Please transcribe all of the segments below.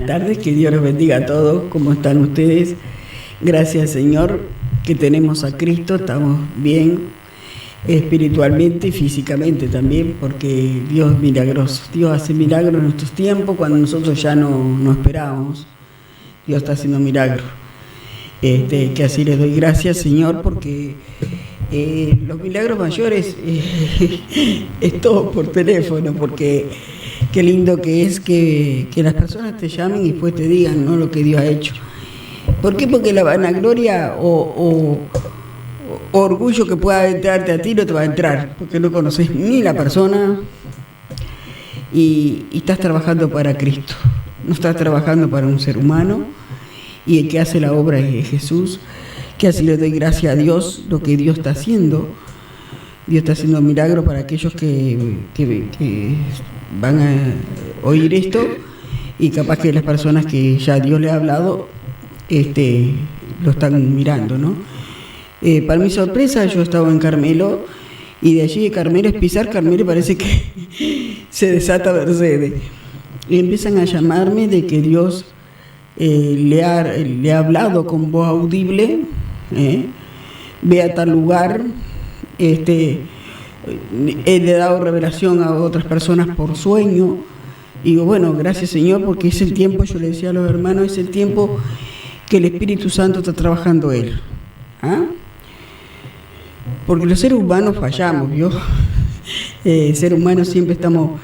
tardes, que Dios los bendiga a todos. ¿Cómo están ustedes? Gracias, Señor, que tenemos a Cristo, estamos bien espiritualmente y físicamente también, porque Dios es milagroso. Dios hace milagros en nuestros tiempos cuando nosotros ya no esperábamos. Dios está haciendo milagros. Que así les doy gracias, Señor, porque los milagros mayores es todo por teléfono, porque qué lindo que es que las personas te llamen y después te digan, ¿no?, lo que Dios ha hecho. ¿Por qué? Porque la vanagloria o orgullo que pueda entrarte a ti no te va a entrar, porque no conoces ni la persona y estás trabajando para Cristo, no estás trabajando para un ser humano, y el que hace la obra es Jesús, que así le doy gracias a Dios, lo que Dios está haciendo. Dios está haciendo milagros para aquellos que van a oír esto, y capaz que las personas que ya Dios le ha hablado lo están mirando, ¿no? Para mi sorpresa, yo estaba en Carmelo, y de allí de Carmelo es pisar Carmelo, parece que se desata Mercedes. Y empiezan a llamarme de que Dios le ha hablado con voz audible, ve a tal lugar, le he dado revelación a otras personas por sueño. Y digo, bueno, gracias, Señor, porque es el tiempo, yo le decía a los hermanos, es el tiempo que el Espíritu Santo está trabajando Él. Porque los seres humanos fallamos, ¿vio? Seres humanos siempre estamos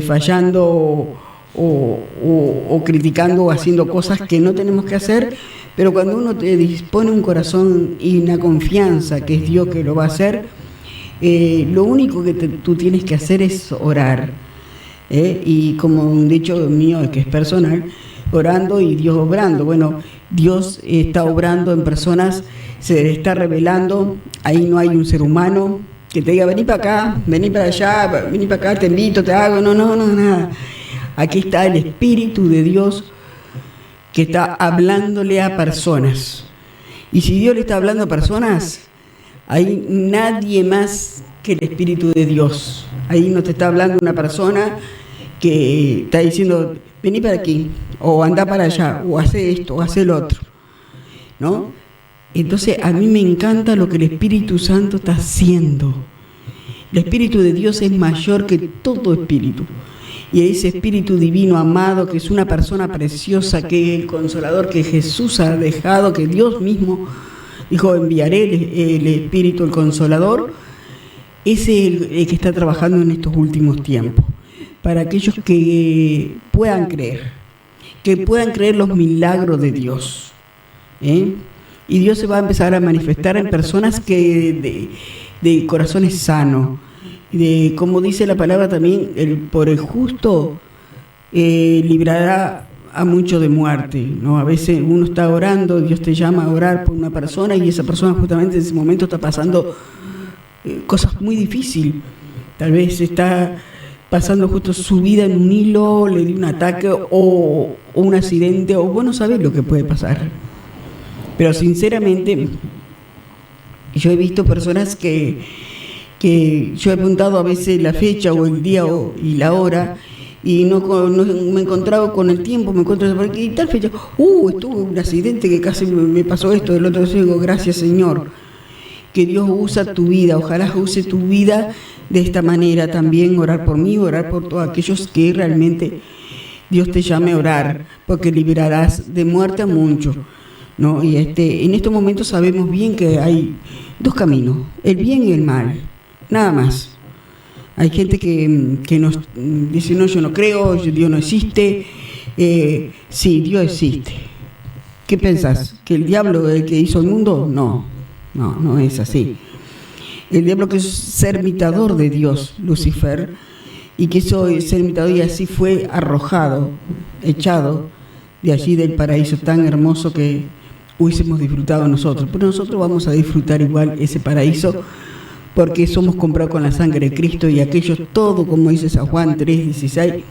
fallando o criticando o haciendo cosas que no tenemos que hacer, pero cuando uno te dispone un corazón y una confianza que es Dios que lo va a hacer, lo único que tú tienes que hacer es orar, y como un dicho mío que es personal, orando y Dios obrando. Bueno, Dios está obrando en personas, se le está revelando. Ahí no hay un ser humano que te diga, vení para acá, vení para allá, vení para acá, te invito, te hago, no, nada. Aquí está el Espíritu de Dios que está hablándole a personas. Y si Dios le está hablando a personas, hay nadie más que el Espíritu de Dios. Ahí no te está hablando una persona que está diciendo, vení para aquí, o anda para allá, o hace esto, o hace lo otro, ¿no? Entonces a mí me encanta lo que el Espíritu Santo está haciendo. El Espíritu de Dios es mayor que todo espíritu. Y ese Espíritu Divino amado, que es una persona preciosa, que es el Consolador que Jesús ha dejado, que Dios mismo dijo, enviaré el Espíritu, el Consolador, ese es el que está trabajando en estos últimos tiempos, para aquellos que puedan creer los milagros de Dios, y Dios se va a empezar a manifestar en personas que de corazones sanos. Como dice la palabra también, por el justo librará a muchos de muerte, ¿no? A veces uno está orando, Dios te llama a orar por una persona, y esa persona justamente en ese momento está pasando cosas muy difíciles. Tal vez está pasando justo su vida en un hilo, le dio un ataque o un accidente, o vos no sabés lo que puede pasar. Pero sinceramente, yo he visto personas que yo he apuntado a veces la fecha o el día y la hora, y no me he encontrado con el tiempo, me encuentro por aquí, y tal fecha, estuvo un accidente que casi me pasó esto, del otro. Yo digo, gracias, Señor, que Dios usa tu vida, ojalá use tu vida de esta manera también, orar por mí, orar por todos aquellos que realmente Dios te llame a orar, porque liberarás de muerte a muchos, ¿no? Y en estos momentos sabemos bien que hay dos caminos, el bien y el mal, nada más. Hay gente que nos dice, no, yo no creo, Dios no existe. Sí, Dios existe. ¿Qué pensás? ¿Que el diablo es el que hizo el mundo? No es así. El diablo que es ser imitador de Dios, Lucifer, y quiso ser imitador, y así fue arrojado, echado de allí del paraíso tan hermoso que hubiésemos disfrutado nosotros. Pero nosotros vamos a disfrutar igual ese paraíso, porque somos comprados con la sangre de Cristo, y aquellos todo, como dice San Juan 3:16,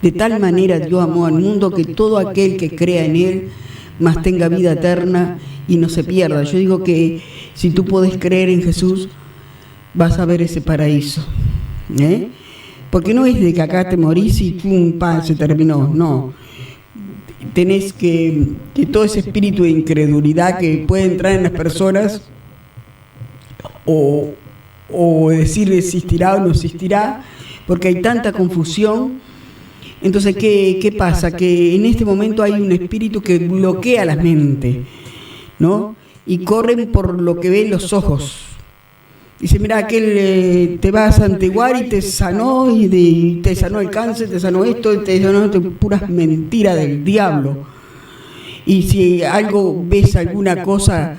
de tal manera Dios amó al mundo que todo aquel que crea en Él mas tenga vida eterna y no se pierda. Yo digo que si tú puedes creer en Jesús, vas a ver ese paraíso, porque no es de que acá te morís y pum, se terminó, no. tenés que todo ese espíritu de incredulidad que puede entrar en las personas, o decir existirá o no existirá, porque hay tanta confusión. Entonces, ¿qué pasa? Que en este momento hay un espíritu que bloquea la mente, ¿no? Y corren por lo que ven los ojos. Dice, mira, aquel te va a santiguar y te sanó, y te sanó el cáncer, te sanó esto, te sanó esto, puras mentiras del diablo. Y si algo ves alguna cosa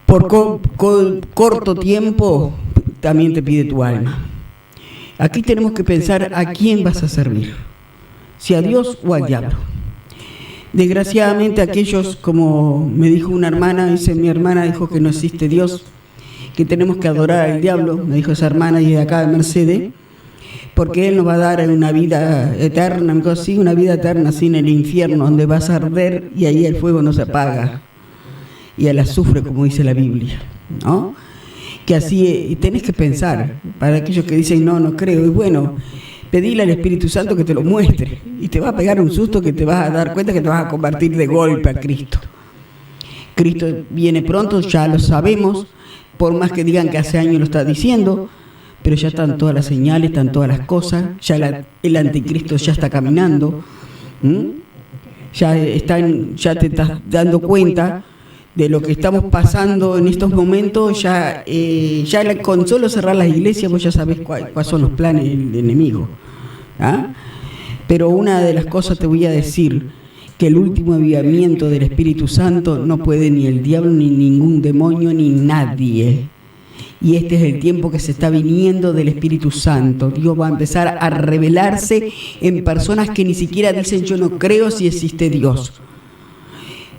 por corto tiempo, también te pide tu alma. Aquí tenemos que pensar a quién vas a servir, si a Dios o al diablo. Desgraciadamente aquellos, como me dijo una hermana, mi hermana dijo que no existe Dios, que tenemos que adorar al diablo, me dijo esa hermana y de acá de Mercedes, porque Él nos va a dar una vida eterna, una vida eterna así en el infierno, donde vas a arder y ahí el fuego no se apaga, y el azufre, como dice la Biblia, ¿no? Que así tenés que pensar, para aquellos que dicen no creo, y bueno, pedile al Espíritu Santo que te lo muestre, y te va a pegar un susto que te vas a dar cuenta que te vas a convertir de golpe a Cristo. Cristo viene pronto, ya lo sabemos, por más que digan que hace años lo está diciendo, pero ya están todas las señales, están todas las cosas, ya el anticristo ya está caminando, ya te estás dando cuenta de lo que estamos pasando en estos momentos. Ya con solo cerrar las iglesias vos ya sabés cuáles son los planes del enemigo, ¿ah? Pero una de las cosas te voy a decir, que el último avivamiento del Espíritu Santo no puede ni el diablo, ni ningún demonio, ni nadie. Y este es el tiempo que se está viniendo del Espíritu Santo. Dios va a empezar a revelarse en personas que ni siquiera dicen yo no creo si existe Dios.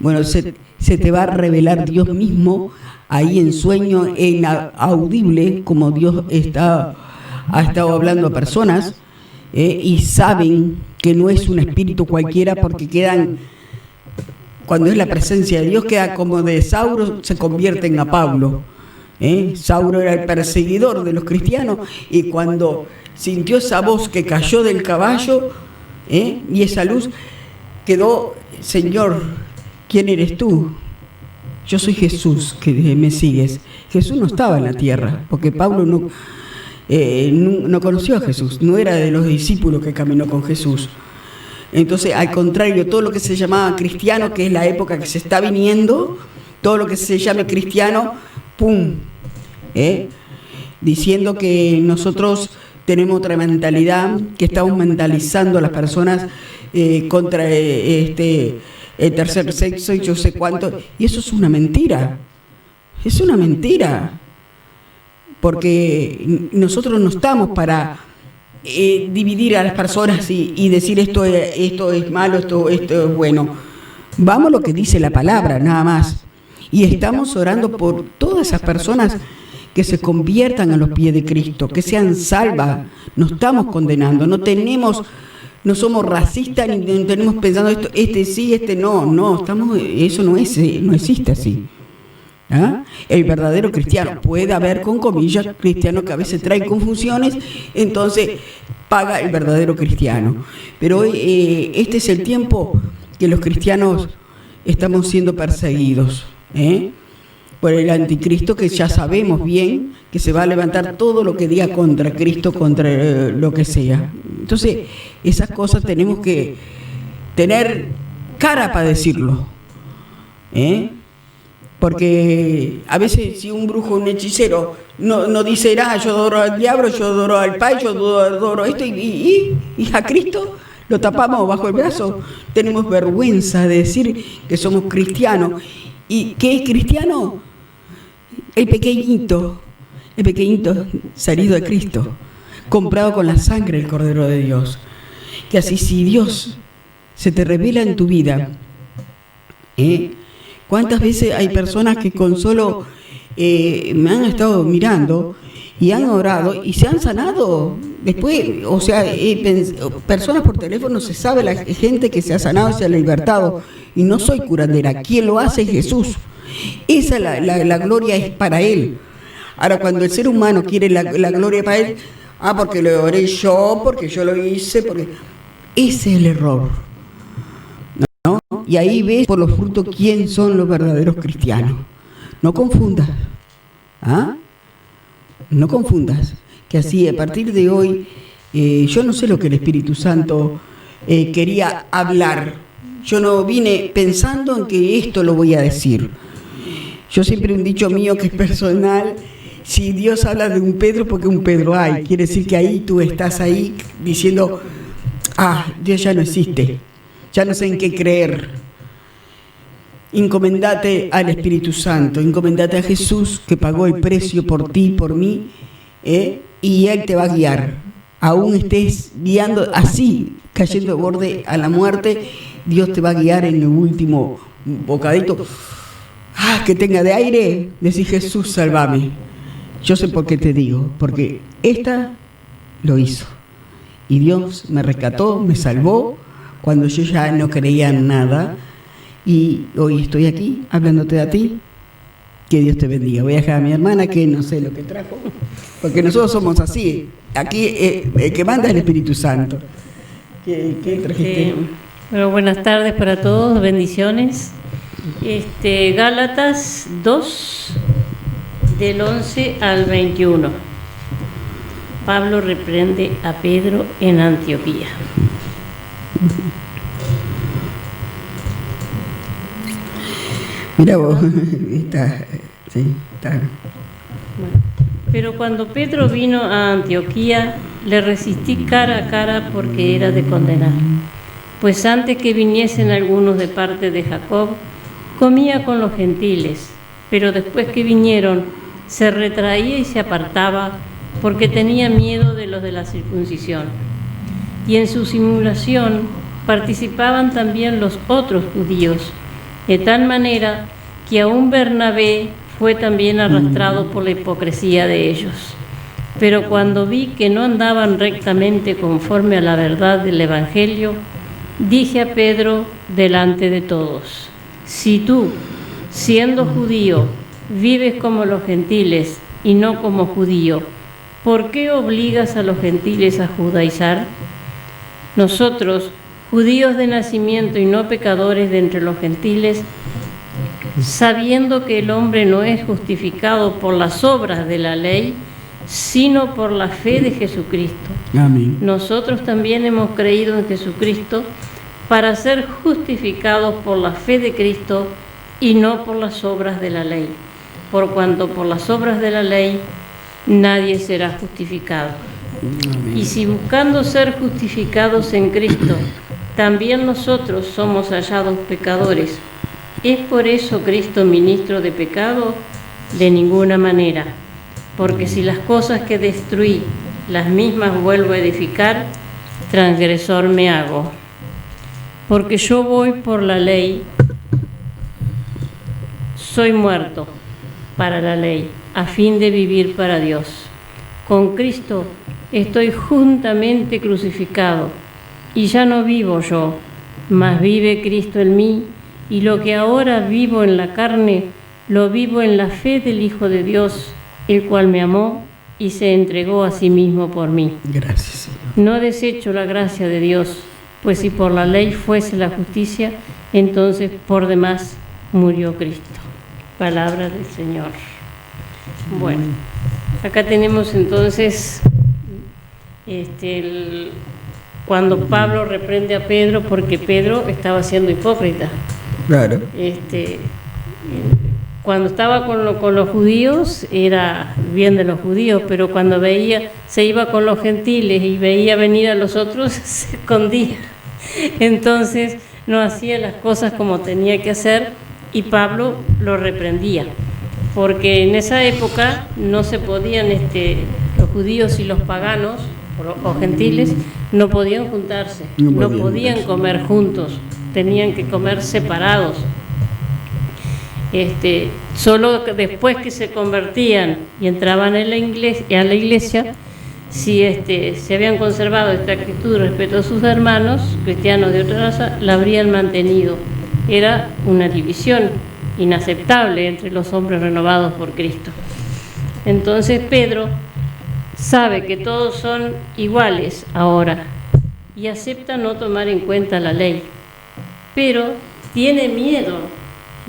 Bueno, se te va a revelar Dios mismo ahí en sueño, en audible, como Dios ha estado hablando a personas, y saben que no es un espíritu cualquiera, porque quedan, cuando es la presencia de Dios, queda como de Sauro, se convierten a Pablo. Sauro era el perseguidor de los cristianos, y cuando sintió esa voz que cayó del caballo, y esa luz, quedó, Señor, ¿quién eres tú? Yo soy Jesús, que me sigues. Jesús no estaba en la tierra, porque Pablo no conoció a Jesús, no era de los discípulos que caminó con Jesús. Entonces, al contrario, todo lo que se llamaba cristiano, que es la época que se está viniendo, todo lo que se llame cristiano, ¡pum! Diciendo que nosotros tenemos otra mentalidad, que estamos mentalizando a las personas contra el tercer sexo y yo sé cuánto, y eso es una mentira, porque nosotros no estamos para dividir a las personas y decir esto es malo, esto es bueno. Vamos a lo que dice la palabra, nada más, y estamos orando por todas esas personas que se conviertan a los pies de Cristo, que sean salvas. No estamos condenando, no somos racistas, ni tenemos pensando esto, sí, no, eso no existe así. ¿Ah? El verdadero cristiano, puede haber con comillas cristianos que a veces traen confusiones, entonces paga el verdadero cristiano. Pero hoy este es el tiempo que los cristianos estamos siendo perseguidos, por el anticristo, que ya sabemos bien que se va a levantar todo lo que diga contra Cristo, contra lo que sea. Entonces, esas cosas tenemos que tener cara para decirlo, porque a veces si un brujo, un hechicero no dice nada, yo adoro al diablo, yo adoro al pai, yo adoro esto, y a Cristo lo tapamos bajo el brazo. Tenemos vergüenza de decir que somos cristianos. ¿Y qué es cristiano? El pequeñito salido de Cristo, comprado con la sangre del Cordero de Dios. Que así, si Dios se te revela en tu vida, ¿cuántas veces hay personas que con solo me han estado mirando y han orado y se han sanado? Después, o sea, personas por teléfono, se sabe la gente que se ha sanado y se ha libertado. Y no soy curandera, quien lo hace es Jesús. Esa la gloria es para Él. Ahora, cuando el ser humano quiere la gloria para Él, porque lo oré yo, porque yo lo hice, porque ese es el error. Y ahí ves por los frutos quién son los verdaderos cristianos. No confundas. ¿Ah? No confundas. Que así, a partir de hoy, yo no sé lo que el Espíritu Santo quería hablar. Yo no vine pensando en que esto lo voy a decir. Yo siempre un dicho mío que es personal: si Dios habla de un Pedro, porque un Pedro hay. Quiere decir que ahí tú estás ahí diciendo: Dios ya no existe, ya no sé en qué creer. Encomendate al Espíritu Santo, encomendate a Jesús, que pagó el precio por ti, por mí, y Él te va a guiar. Aún estés guiando así, cayendo de borde a la muerte, Dios te va a guiar en el último bocadito. Que tenga de aire, decís: Jesús, sálvame. Yo sé por qué te digo, porque esta lo hizo. Y Dios me rescató, me salvó, cuando yo ya no creía en nada. Y hoy estoy aquí, hablándote a ti. Que Dios te bendiga. Voy a dejar a mi hermana, que no sé lo que trajo, porque nosotros somos así. Aquí el que manda es el Espíritu Santo. ¿Qué trajiste? Bueno, buenas tardes para todos, bendiciones. Gálatas 2, del 11 al 21. Pablo reprende a Pedro en Antioquía. Mira vos, está. Bueno, pero cuando Pedro vino a Antioquía, le resistí cara a cara porque era de condenar. Pues antes que viniesen algunos de parte de Jacob, comía con los gentiles, pero después que vinieron, se retraía y se apartaba porque tenía miedo de los de la circuncisión. Y en su simulación participaban también los otros judíos, de tal manera que aún Bernabé fue también arrastrado por la hipocresía de ellos. Pero cuando vi que no andaban rectamente conforme a la verdad del Evangelio, dije a Pedro delante de todos: si tú, siendo judío, vives como los gentiles y no como judío, ¿por qué obligas a los gentiles a judaizar? Nosotros, judíos de nacimiento y no pecadores de entre los gentiles, sabiendo que el hombre no es justificado por las obras de la ley, sino por la fe de Jesucristo. Amén. Nosotros también hemos creído en Jesucristo para ser justificados por la fe de Cristo y no por las obras de la ley, por cuanto por las obras de la ley nadie será justificado. Amén. Y si buscando ser justificados en Cristo, también nosotros somos hallados pecadores, ¿es por eso Cristo ministro de pecado? De ninguna manera, porque si las cosas que destruí, las mismas vuelvo a edificar, transgresor me hago. Porque yo voy por la ley, soy muerto para la ley, a fin de vivir para Dios. Con Cristo estoy juntamente crucificado, y ya no vivo yo, mas vive Cristo en mí, y lo que ahora vivo en la carne, lo vivo en la fe del Hijo de Dios, el cual me amó y se entregó a sí mismo por mí. Gracias, Señor. No desecho la gracia de Dios, pues si por la ley fuese la justicia, entonces por demás murió Cristo. Palabra del Señor. Bueno, acá tenemos entonces cuando Pablo reprende a Pedro, porque Pedro estaba siendo hipócrita. Claro. Cuando estaba con los judíos era bien de los judíos, pero cuando se iba con los gentiles y veía venir a los otros, se escondía. Entonces no hacía las cosas como tenía que hacer, y Pablo lo reprendía, porque en esa época no se podían, los judíos y los paganos o gentiles no podían juntarse, no podían comer juntos, tenían que comer separados. Solo después que se convertían y entraban a la iglesia, si se habían conservado esta actitud respecto a sus hermanos cristianos de otra raza, la habrían mantenido. Era una división inaceptable entre los hombres renovados por Cristo. Entonces Pedro sabe que todos son iguales ahora y acepta no tomar en cuenta la ley, pero tiene miedo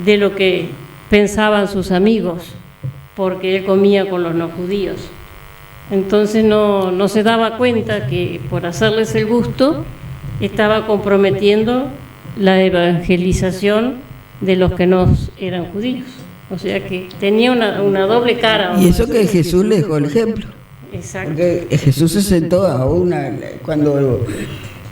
de lo que pensaban sus amigos, porque él comía con los no judíos. Entonces no se daba cuenta que por hacerles el gusto estaba comprometiendo la evangelización de los que no eran judíos. O sea que tenía una doble cara. Y eso que Jesús le dejó el ejemplo. Exacto. Porque Jesús se sentó cuando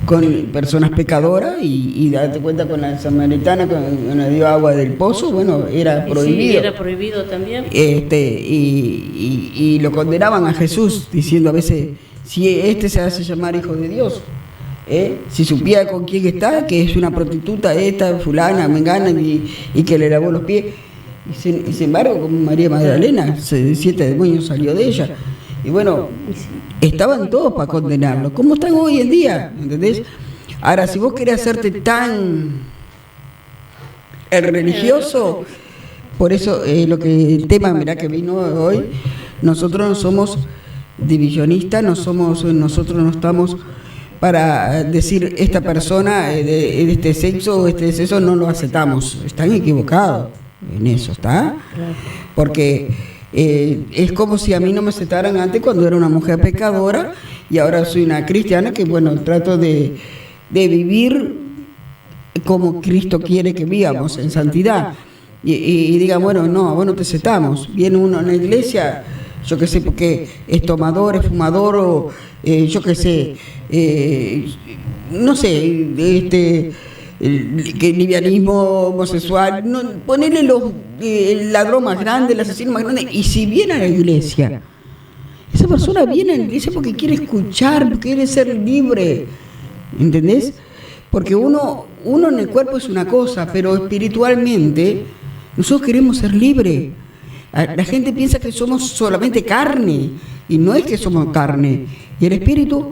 con personas pecadoras y date cuenta con la samaritana cuando le dio agua del pozo, bueno, era prohibido. Sí, era prohibido también. Y lo condenaban a Jesús diciendo a veces, si se hace llamar hijo de Dios, si supiera con quién está, que es una prostituta esta, fulana, mengana, y que le lavó los pies. Y sin embargo, con María Magdalena, 7 demonios salió de ella. Y bueno, estaban todos para condenarlo. ¿Cómo están hoy en día? ¿Entendés? Ahora, si vos querés hacerte tan el religioso, por eso el tema, mirá, que vino hoy, nosotros no somos divisionistas, nosotros no estamos para decir esta persona de este sexo o este sexo no lo aceptamos. Están equivocados en eso, ¿está? Porque es como si a mí no me aceptaran antes cuando era una mujer pecadora y ahora soy una cristiana que, bueno, trato de vivir como Cristo quiere que vivamos, en santidad. Y digan, bueno, no, a vos no te aceptamos. Viene uno en la iglesia, yo qué sé, porque es tomador, es fumador, o yo qué sé, no sé, que livianismo homosexual, ponerle el ladrón más grande, el asesino más grande, y si viene a la iglesia, esa persona viene a la iglesia porque quiere escuchar, porque quiere ser libre, ¿entendés? Porque uno en el cuerpo es una cosa, pero espiritualmente nosotros queremos ser libres. La gente piensa que somos solamente carne, y no es que somos carne, y el espíritu,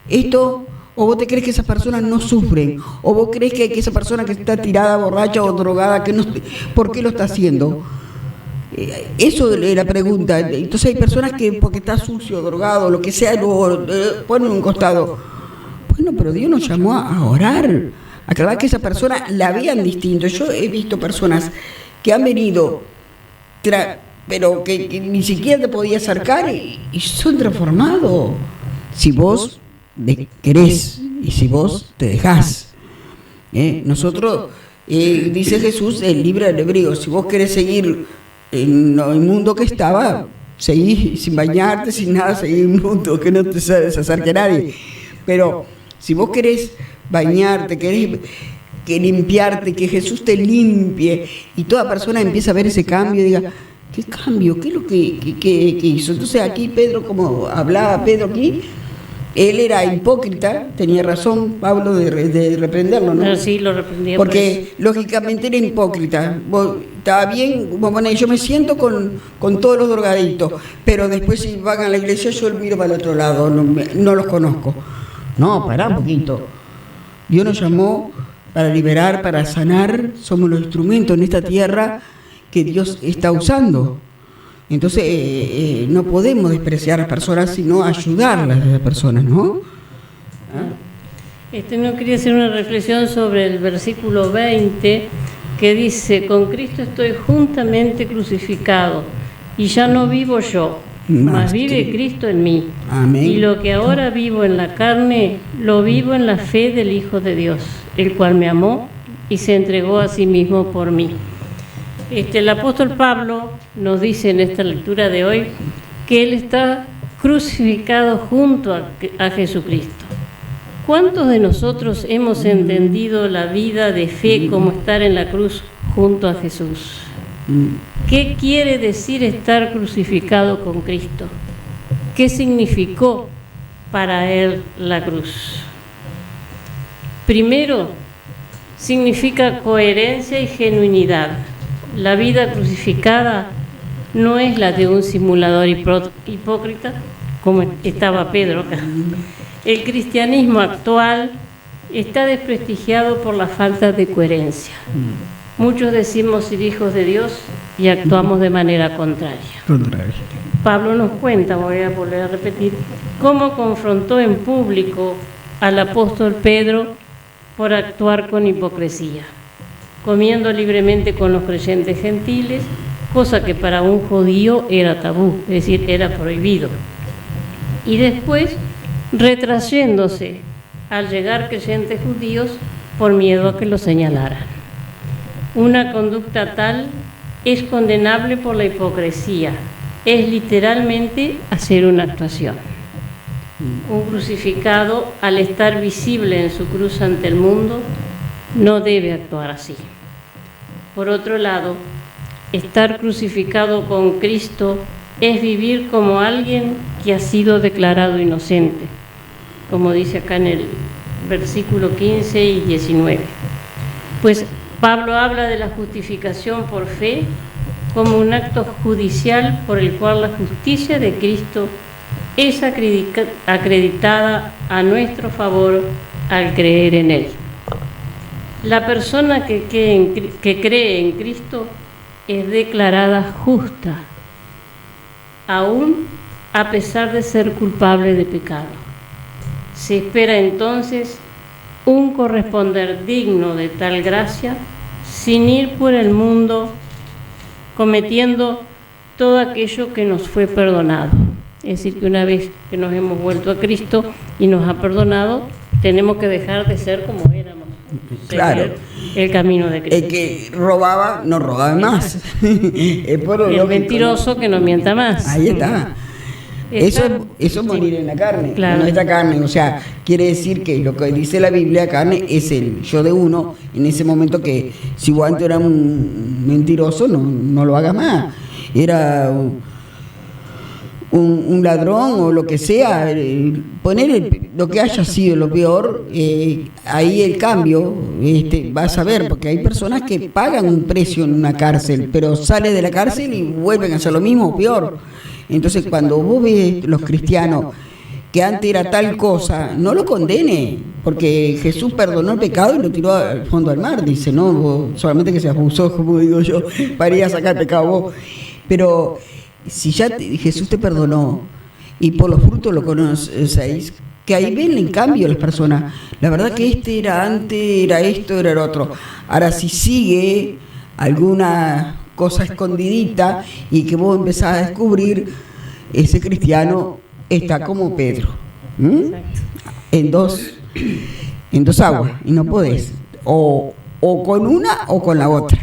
esto. ¿O vos te crees que esas personas no sufren? ¿O vos crees que esa persona que está tirada, borracha o drogada, ¿por qué lo está haciendo? Eso es la pregunta. Entonces hay personas que porque está sucio, drogado, lo que sea, lo ponen en un costado. Bueno, pero Dios nos llamó a orar. Aclarar que esa persona la vean distinto. Yo he visto personas que han venido, pero que ni siquiera te podía acercar y son transformados. Si vos querés y si vos te dejás. Nosotros, dice Jesús, el libro del Hebreo, si vos querés seguir en el mundo que estaba, seguís sin bañarte, sin nada, seguís en un mundo que no te acerque a nadie. Pero si vos querés bañarte, querés que limpiarte, que Jesús te limpie, y toda persona empieza a ver ese cambio y diga, ¿qué cambio? ¿Qué es lo que hizo? Entonces aquí Pedro, como hablaba Pedro aquí, él era hipócrita, tenía razón Pablo de reprenderlo, ¿no? Sí, lo reprendía. Porque lógicamente era hipócrita. Estaba bien, bueno, yo me siento con todos los drogaditos, pero después si van a la iglesia yo miro para el otro lado, no los conozco. No, pará un poquito. Dios nos llamó para liberar, para sanar, somos los instrumentos en esta tierra que Dios está usando. Entonces, no podemos despreciar a las personas, sino ayudarlas a las personas, ¿no? No quería hacer una reflexión sobre el versículo 20, que dice, con Cristo estoy juntamente crucificado, y ya no vivo yo, mas vive Cristo en mí. Amén. Y lo que ahora vivo en la carne, lo vivo en la fe del Hijo de Dios, el cual me amó y se entregó a sí mismo por mí. El apóstol Pablo nos dice en esta lectura de hoy que él está crucificado junto a Jesucristo. ¿Cuántos de nosotros hemos entendido la vida de fe como estar en la cruz junto a Jesús? ¿Qué quiere decir estar crucificado con Cristo? ¿Qué significó para él la cruz? Primero, significa coherencia y genuinidad. La vida crucificada no es la de un simulador hipócrita, como estaba Pedro acá. El cristianismo actual está desprestigiado por la falta de coherencia. Muchos decimos ser hijos de Dios y actuamos de manera contraria. Pablo nos cuenta, voy a volver a repetir, cómo confrontó en público al apóstol Pedro por actuar con hipocresía. comiendo libremente con los creyentes gentiles, cosa que para un judío era tabú, es decir, era prohibido. Y después retrayéndose al llegar creyentes judíos por miedo a que lo señalaran. Una conducta tal es condenable por la hipocresía, es literalmente hacer una actuación. Un crucificado, al estar visible en su cruz ante el mundo, no debe actuar así. Por otro lado, estar crucificado con Cristo es vivir como alguien que ha sido declarado inocente, como dice acá en el versículo 15 y 19. Pues Pablo habla de la justificación por fe como un acto judicial por el cual la justicia de Cristo es acreditada a nuestro favor al creer en Él. La persona que cree en Cristo es declarada justa, aún a pesar de ser culpable de pecado. Se espera entonces un corresponder digno de tal gracia, sin ir por el mundo cometiendo todo aquello que nos fue perdonado. Es decir, que una vez que nos hemos vuelto a Cristo y nos ha perdonado, tenemos que dejar de ser como éramos. Claro. El camino de Cristo. El que robaba, no robaba más. Es por lo el lógico, mentiroso, ¿no? Que no mienta más. Ahí está. Eso es morir en la carne, claro. No esta carne. O sea, quiere decir que lo que dice la Biblia, carne, es el yo de uno, en ese momento que si vos antes eras un mentiroso, no lo hagas más. Era un ladrón o lo que sea, poner lo que haya sido lo peor, ahí el cambio vas a ver, porque hay personas que pagan un precio en una cárcel, pero sale de la cárcel y vuelven a hacer lo mismo o peor. Entonces cuando vos ves los cristianos que antes era tal cosa, no lo condene, porque Jesús perdonó el pecado y lo tiró al fondo del mar, dice, no, vos, solamente que se abusó, como digo yo, para ir a sacar el pecado vos. Pero si ya Jesús te perdonó y por los frutos lo conocéis, que ahí ven en cambio las personas. La verdad que este era antes, era esto, era el otro. Ahora si sigue alguna cosa escondidita y que vos empezás a descubrir, ese cristiano está como Pedro, en dos aguas, y no podés, o con una o con la otra,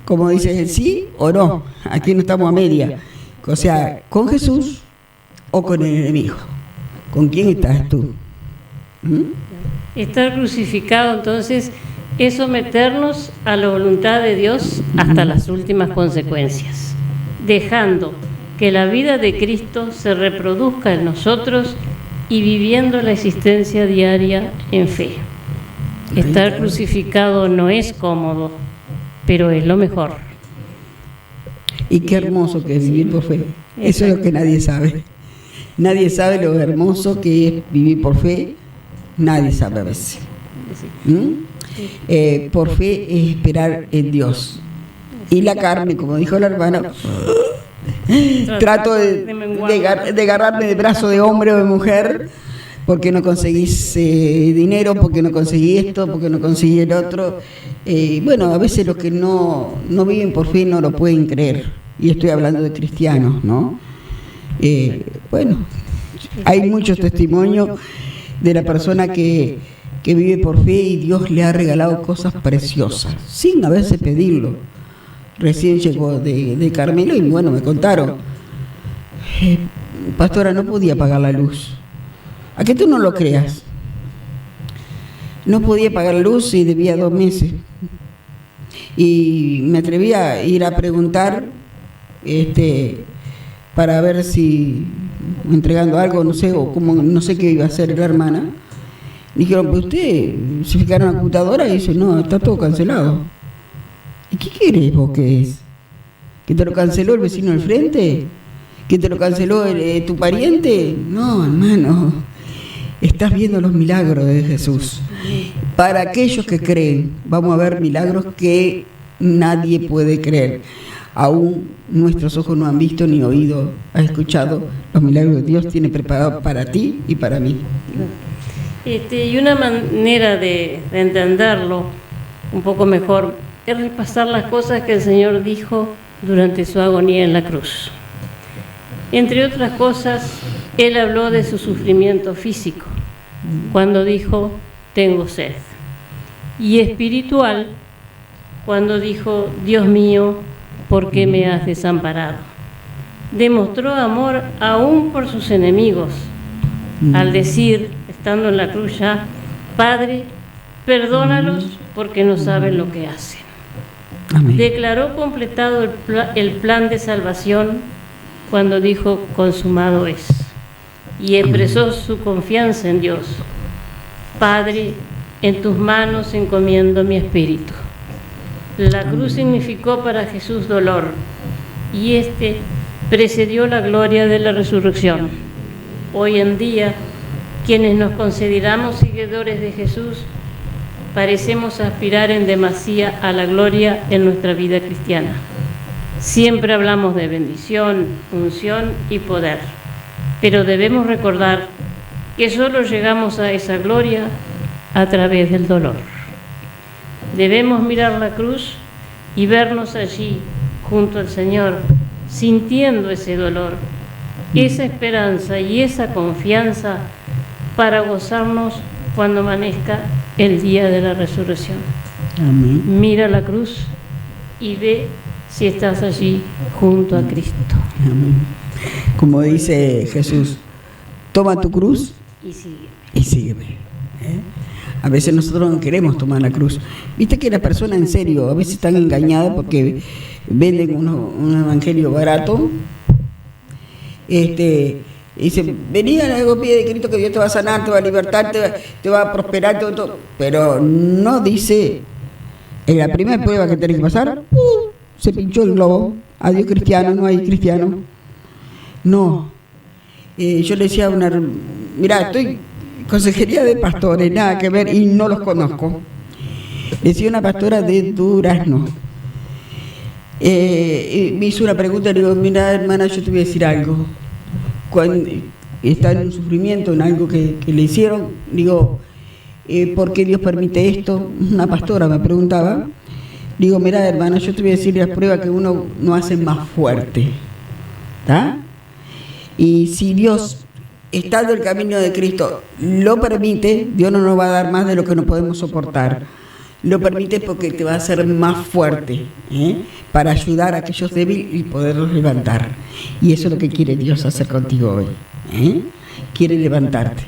como dices, el sí o no. Aquí no estamos a media, o sea, con Jesús o con el enemigo. ¿Con quién estás tú? Estar crucificado entonces es someternos a la voluntad de Dios hasta las últimas consecuencias, dejando que la vida de Cristo se reproduzca en nosotros y viviendo la existencia diaria en fe. Estar crucificado no es cómodo, pero es lo mejor. Y qué hermoso que es vivir por fe. Eso es lo que nadie sabe. Nadie sabe lo hermoso que es vivir por fe. Nadie sabe a veces. Por fe es esperar en Dios. Y la carne, como dijo la hermana, trato de agarrarme de brazo de hombre o de mujer, porque no conseguís dinero, porque no conseguí esto, porque no conseguí el otro. Bueno, a veces los que no viven por fe no lo pueden creer. Y estoy hablando de cristianos, ¿no? Bueno, hay muchos testimonios de la persona que vive por fe y Dios le ha regalado cosas preciosas, sin a veces pedirlo. Recién llegó de Carmelo y bueno, me contaron, pastora, no podía pagar la luz. ¿A que tú no lo creas? No podía pagar la luz y debía 2 meses. Y me atreví a ir a preguntar para ver si entregando algo, no sé, o como no sé qué iba a hacer la hermana. Dijeron, pues usted se fijaron en la computadora y dice, no, está todo cancelado. ¿Y qué querés vos que es? ¿Que te lo canceló el vecino del frente? ¿Que te lo canceló tu pariente? No, hermano, estás viendo los milagros de Jesús. Para aquellos que creen, vamos a ver milagros que nadie puede creer. Aún nuestros ojos no han visto ni oído, han escuchado los milagros que Dios tiene preparados para ti y para mí. Y una manera de entenderlo un poco mejor es repasar las cosas que el Señor dijo durante su agonía en la cruz. Entre otras cosas, Él habló de su sufrimiento físico, cuando dijo, tengo sed, y espiritual, cuando dijo, Dios mío, ¿por qué me has desamparado? Demostró amor aún por sus enemigos, al decir, estando en la cruz ya, Padre, perdónalos porque no saben lo que hacen. Amén. Declaró completado el plan de salvación cuando dijo, consumado es, y expresó su confianza en Dios. Padre, en tus manos encomiendo mi espíritu. La cruz significó para Jesús dolor, y este precedió la gloria de la resurrección. Hoy en día, quienes nos consideramos seguidores de Jesús, parecemos aspirar en demasía a la gloria en nuestra vida cristiana. Siempre hablamos de bendición, unción y poder, pero debemos recordar que solo llegamos a esa gloria a través del dolor. Debemos mirar la cruz y vernos allí, junto al Señor, sintiendo ese dolor, esa esperanza y esa confianza para gozarnos cuando amanezca el día de la resurrección. Amén. Mira la cruz y ve si estás allí junto a Cristo. Amén. Como dice Jesús, toma tu cruz Y sigue. y sígueme. A veces nosotros no queremos tomar la cruz. Viste que las personas en serio a veces están engañadas porque venden un evangelio barato. Dice, vení a la copia de Cristo que Dios te va a sanar, te va a libertar, te va a prosperar, todo. Pero no dice, en la primera prueba que tenés que pasar, se pinchó el globo, adiós cristiano, no hay cristiano. No. Yo le decía a una, mirá, estoy consejería de pastores, nada que ver, y no los conozco. Le decía una pastora de Durazno. Me hizo una pregunta, le digo, mira hermana, yo te voy a decir algo. Cuando está en un sufrimiento, en algo que le hicieron, digo, ¿por qué Dios permite esto? Una pastora me preguntaba. Digo, mira hermana, yo te voy a decir las pruebas que uno no hace más fuerte, ¿está? Y si Dios, estando en el camino de Cristo, lo permite, Dios no nos va a dar más de lo que no podemos soportar. Lo permite porque te va a hacer más fuerte, para ayudar a aquellos débiles y poderlos levantar. Y eso es lo que quiere Dios hacer contigo hoy. Quiere levantarte.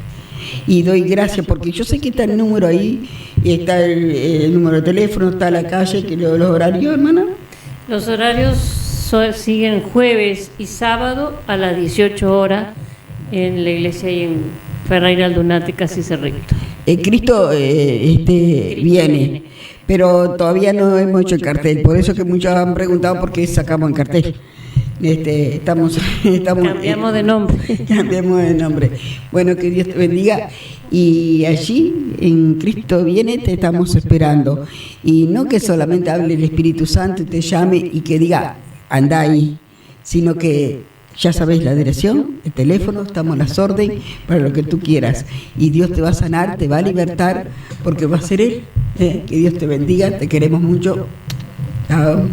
Y doy gracias porque yo sé que está el número ahí, está el número de teléfono, está la calle, que los horarios, hermana. Los horarios siguen jueves y sábado a las 18 horas en la iglesia y en Ferreira Aldunate, casi Cerrito. Cristo viene, pero todavía no hemos hecho el cartel, por eso que muchos han preguntado por qué sacamos el cartel. Estamos Cambiamos de nombre. Cambiamos de nombre. Bueno, que Dios te bendiga. Y allí, en Cristo viene, te estamos esperando. Y no que solamente hable el Espíritu Santo y te llame y que diga, anda ahí, sino que ya sabéis la dirección, el teléfono, estamos a las órdenes para lo que tú quieras. Y Dios te va a sanar, te va a libertar, porque va a ser Él. Que Dios te bendiga, te queremos mucho. Chao.